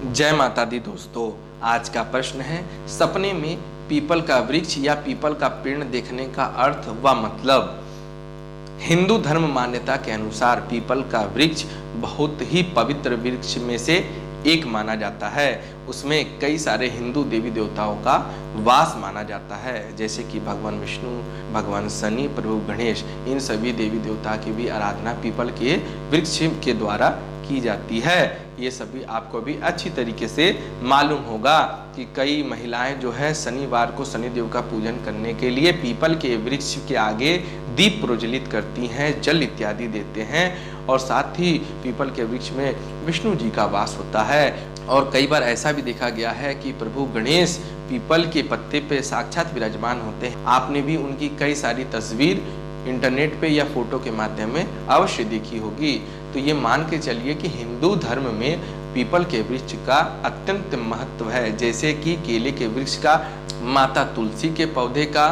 जय माता दी दोस्तों। आज का प्रश्न है, सपने में पीपल का वृक्ष या पीपल का पेड़ देखने का अर्थ व मतलब। हिंदू धर्म मान्यता के अनुसार पीपल का वृक्ष बहुत ही पवित्र वृक्ष में से एक माना जाता है। उसमें कई सारे हिंदू देवी देवताओं का वास माना जाता है, जैसे कि भगवान विष्णु, भगवान शनि, प्रभु गणेश। इन सभी देवी देवता की भी आराधना पीपल के वृक्ष के द्वारा की जाती है। ये सभी आपको भी अच्छी तरीके से मालूम होगा कि कई महिलाएं जो है शनिवार को शनिदेव का पूजन करने के लिए पीपल के वृक्ष के आगे दीप प्रज्वलित करती हैं, जल इत्यादि देते हैं। और साथ ही पीपल के वृक्ष में विष्णु जी का वास होता है। और कई बार ऐसा भी देखा गया है कि प्रभु गणेश पीपल के पत्ते पे साक्षात विराजमान होते हैं। आपने भी उनकी कई सारी तस्वीर इंटरनेट पे या फोटो के माध्यम में अवश्य देखी होगी। तो ये मान के चलिए कि हिंदू धर्म में पीपल के वृक्ष का अत्यंत महत्व है, जैसे कि केले के वृक्ष का, माता तुलसी के पौधे का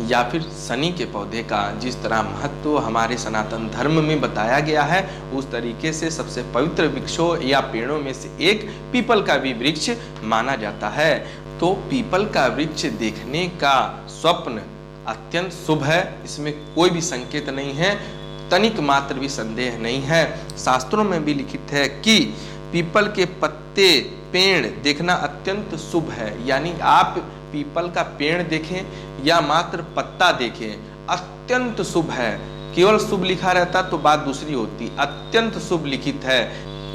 या फिर शनि के पौधे का। जिस तरह महत्व हमारे सनातन धर्म में बताया गया है, उस तरीके से सबसे पवित्र वृक्षों या पेड़ों में से एक पीपल का भी वृक्ष माना जाता है। तो पीपल का वृक्ष देखने का स्वप्न अत्यंत शुभ है, इसमें कोई भी संकेत नहीं है, तनिक मात्र भी संदेह नहीं है। शास्त्रों में भी लिखित है कि पीपल के पत्ते, पेड़ देखना अत्यंत शुभ है। यानी आप पीपल का पेड़ देखें या मात्र पत्ता देखें, अत्यंत शुभ है। केवल शुभ लिखा रहता तो बात दूसरी होती, अत्यंत शुभ लिखित है।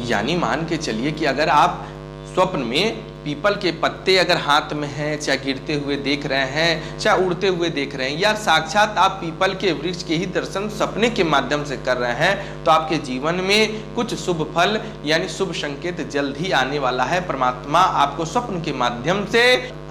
यानी मान के चलिए कि अगर आप स्वप्न में पीपल के पत्ते अगर हाथ में हैं, चाहे गिरते हुए देख रहे हैं, चाहे उड़ते हुए देख रहे हैं, या साक्षात आप पीपल के वृक्ष के ही दर्शन सपने के माध्यम से कर रहे हैं, तो आपके जीवन में कुछ शुभ फल यानी शुभ संकेत जल्द ही आने वाला है। परमात्मा आपको स्वप्न के माध्यम से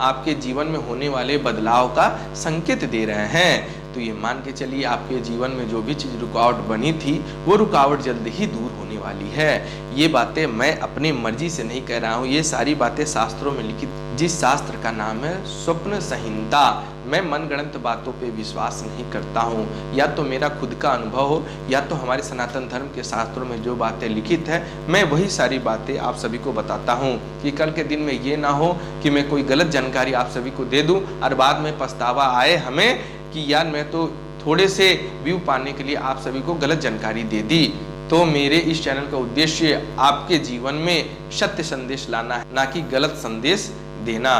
आपके जीवन में होने वाले बदलाव का संकेत दे रहे हैं। तो ये मान के चलिए आपके जीवन में जो भी चीज रुकावट बनी थी, वो रुकावट जल्द ही दूर होने वाली है। ये बातें मैं अपनी मर्जी से नहीं कह रहा हूँ, ये सारी बातें शास्त्रों में लिखित, जिस शास्त्र का नाम है स्वप्न संहिता। मैं मनगढ़ंत बातों पे विश्वास नहीं करता हूँ, या तो मेरा खुद का अनुभव हो या तो हमारे सनातन धर्म के शास्त्रों में जो बातें लिखित है, मैं वही सारी बातें आप सभी को बताता हूँ, कि कल के दिन में ये ना हो कि मैं कोई गलत जानकारी आप सभी को दे दूँ और बाद में पछतावा आए हमें कि यार मैं तो थोड़े से व्यू पाने के लिए आप सभी को गलत जानकारी दे दी। तो मेरे इस चैनल का उद्देश्य आपके जीवन में सत्य संदेश लाना है, ना कि गलत संदेश देना।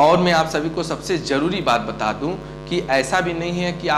और मैं आप सभी को सबसे जरूरी बात बता दूं कि ऐसा भी नहीं है कि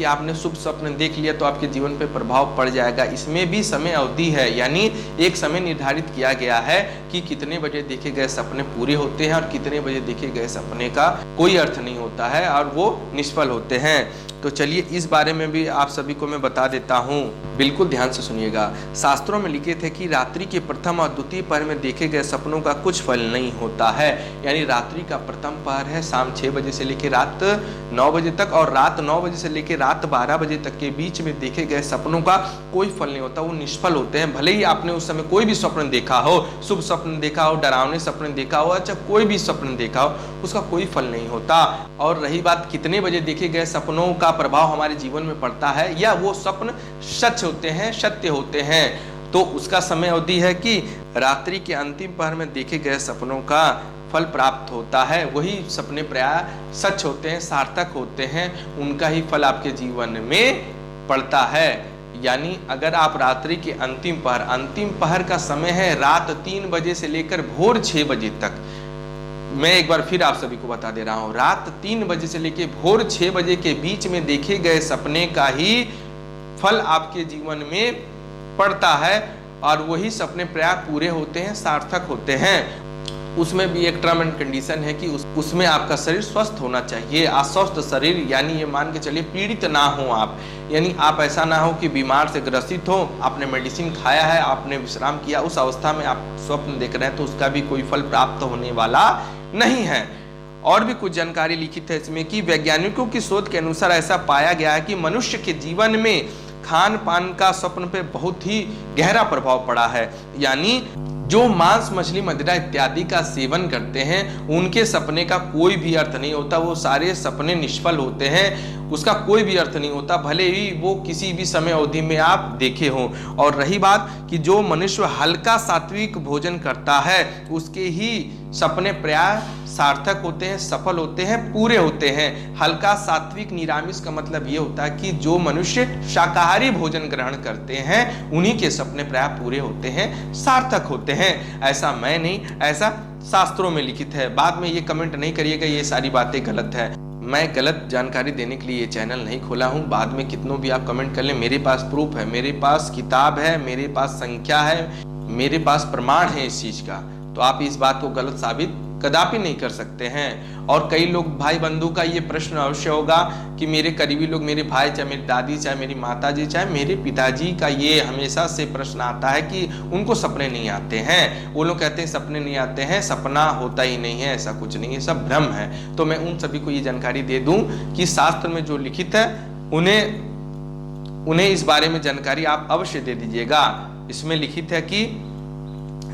आपने शुभ स्वप्न देख लिया तो आपके जीवन पे प्रभाव पड़ जाएगा। इसमें भी समय अवधि है, यानी एक समय निर्धारित किया गया है कि कितने बजे देखे गए सपने पूरे होते हैं और कितने बजे देखे गए सपने का कोई अर्थ नहीं होता है और वो निष्फल होते हैं। तो चलिए इस बारे में भी आप सभी को मैं बता देता हूँ, बिल्कुल ध्यान से सुनिएगा। शास्त्रों में लिखे थे कि रात्रि के प्रथम और द्वितीय पहर में देखे गए सपनों का कुछ फल नहीं होता है। यानी रात्रि का प्रथम पहर है शाम 6 बजे से लेकर रात 9 बजे तक, और रात 9 बजे से लेकर रात 12 बजे तक के बीच में देखे गए सपनों का कोई फल नहीं होता, वो निष्फल होते हैं। भले ही आपने उस समय कोई भी स्वप्न देखा हो, शुभ स्वप्न देखा हो, डरावने सपने देखा हो, अच्छा कोई भी स्वप्न देखा हो, उसका कोई फल नहीं होता। और रही बात कितने बजे देखे गए सपनों का प्रभाव हमारे जीवन में पड़ता है, या वो स्वप्न सच होते हैं, सत्य होते हैं, तो उसका समय अवधि है कि रात्रि के अंतिम पहर में देखे गए सपनों का फल प्राप्त होता है। वही सपने प्राय सच होते हैं, सार्थक होते हैं, उनका ही फल आपके जीवन में पड़ता है। यानी अगर आप रात्रि के अंतिम पहर का समय है रात 3 बजे से लेकर भोर 6 बजे तक। मैं एक बार फिर आप सभी को बता दे रहा हूं, रात 3 बजे से लेकर भोर 6 बजे के बीच में देखे गए सपने का ही फल आपके जीवन में पड़ता है, और वही सपने प्राय पूरे होते हैं, सार्थक होते हैं। उसमें भी एक टर्म एंड कंडीशन है कि उसमें आपका शरीर स्वस्थ होना चाहिए। अस्वस्थ शरीर यानी ये मान के चलिए पीड़ित ना हो आप, यानी आप ऐसा ना हो कि बीमार से ग्रसित हो, आपने मेडिसिन खाया है, आपने विश्राम किया, उस अवस्था में आप स्वप्न देख रहे हैं, तो उसका भी कोई फल प्राप्त होने वाला नहीं है। और भी कुछ जानकारी लिखित है इसमें कि वैज्ञानिकों की शोध के अनुसार ऐसा पाया गया है कि मनुष्य के जीवन में खान पान का स्वप्न पे बहुत ही गहरा प्रभाव पड़ा है। यानी जो मांस, मछली, मदिरा इत्यादि का सेवन करते हैं, उनके सपने का कोई भी अर्थ नहीं होता, वो सारे सपने निष्फल होते हैं। उसका कोई भी अर्थ नहीं होता, भले ही वो किसी भी समय अवधि में आप देखे हों। और रही बात कि जो मनुष्य हल्का सात्विक भोजन करता है उसके ही सपने प्राय सार्थक होते हैं, सफल होते हैं, पूरे होते हैं। हल्का सात्विक निरामिष का मतलब ये होता है कि जो मनुष्य शाकाहारी भोजन ग्रहण करते हैं उन्हीं के सपने प्राय पूरे होते हैं, सार्थक होते हैं। ऐसा मैं नहीं, ऐसा शास्त्रों में लिखित है। बाद में ये कमेंट नहीं करिएगा ये सारी बातें गलत है। मैं गलत जानकारी देने के लिए ये चैनल नहीं खोला हूँ। बाद में कितनों भी आप कमेंट कर लें, मेरे पास प्रूफ है, मेरे पास किताब है, मेरे पास संख्या है, मेरे पास प्रमाण है इस चीज का। तो आप इस बात को गलत साबित कदापि नहीं कर सकते हैं। और कई लोग भाई बंधु का ये प्रश्न अवश्य होगा कि मेरे करीबी लोग, मेरे भाई, चाहे मेरी दादी, चाहे मेरी माताजी, चाहे मेरे पिताजी का ये हमेशा से प्रश्न आता है कि उनको सपने नहीं आते हैं। वो लोग कहते हैं सपने नहीं आते हैं, सपना होता ही नहीं है, ऐसा कुछ नहीं है, सब भ्रम है। तो मैं उन सभी को ये जानकारी दे दूं कि शास्त्र में जो लिखित है उन्हें इस बारे में जानकारी आप अवश्य दे दीजिएगा। इसमें लिखित है कि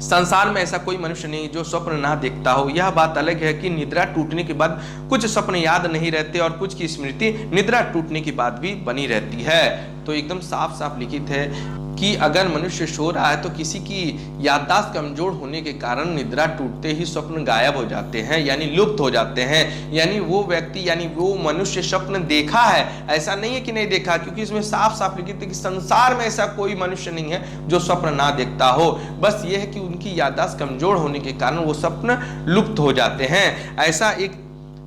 संसार में ऐसा कोई मनुष्य नहीं जो स्वप्न ना देखता हो। यह बात अलग है कि निद्रा टूटने के बाद कुछ स्वप्न याद नहीं रहते और कुछ की स्मृति निद्रा टूटने के बाद भी बनी रहती है। तो एकदम साफ साफ लिखित है कि अगर मनुष्य सो रहा है तो किसी की याददाश्त कमजोर होने के कारण निद्रा टूटते ही स्वप्न गायब हो जाते हैं, यानी लुप्त हो जाते हैं। यानी वो व्यक्ति, यानी वो मनुष्य स्वप्न देखा है, ऐसा नहीं है कि नहीं देखा, क्योंकि इसमें साफ साफ लिखित है कि संसार में ऐसा कोई मनुष्य नहीं है जो स्वप्न ना देखता हो। बस ये है कि उनकी याददाश्त कमजोर होने के कारण वो स्वप्न लुप्त हो जाते हैं।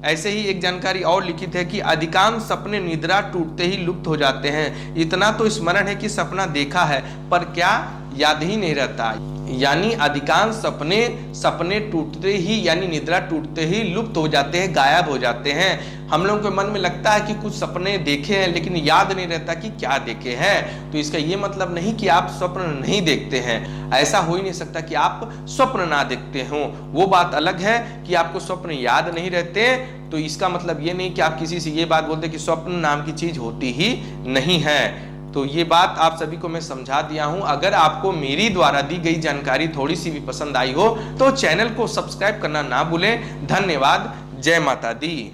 ऐसे ही एक जानकारी और लिखित है कि अधिकांश सपने निद्रा टूटते ही लुप्त हो जाते हैं। इतना तो स्मरण है कि सपना देखा है पर क्या याद ही नहीं रहता। यानी अधिकांश सपने टूटते ही, यानी निद्रा टूटते ही लुप्त हो जाते हैं, गायब हो जाते हैं। हम लोगों के मन में लगता है कि कुछ सपने देखे हैं लेकिन याद नहीं रहता कि क्या देखे हैं। तो इसका ये मतलब नहीं कि आप स्वप्न नहीं देखते हैं, ऐसा हो ही नहीं सकता कि आप स्वप्न ना देखते हो। वो बात अलग है कि आपको स्वप्न याद नहीं रहते। तो इसका मतलब ये नहीं कि आप किसी से ये बात बोलते कि स्वप्न नाम की चीज होती ही नहीं है। तो ये बात आप सभी को मैं समझा दिया हूं। अगर आपको मेरी द्वारा दी गई जानकारी थोड़ी सी भी पसंद आई हो तो चैनल को सब्सक्राइब करना ना भूलें। धन्यवाद। जय माता दी।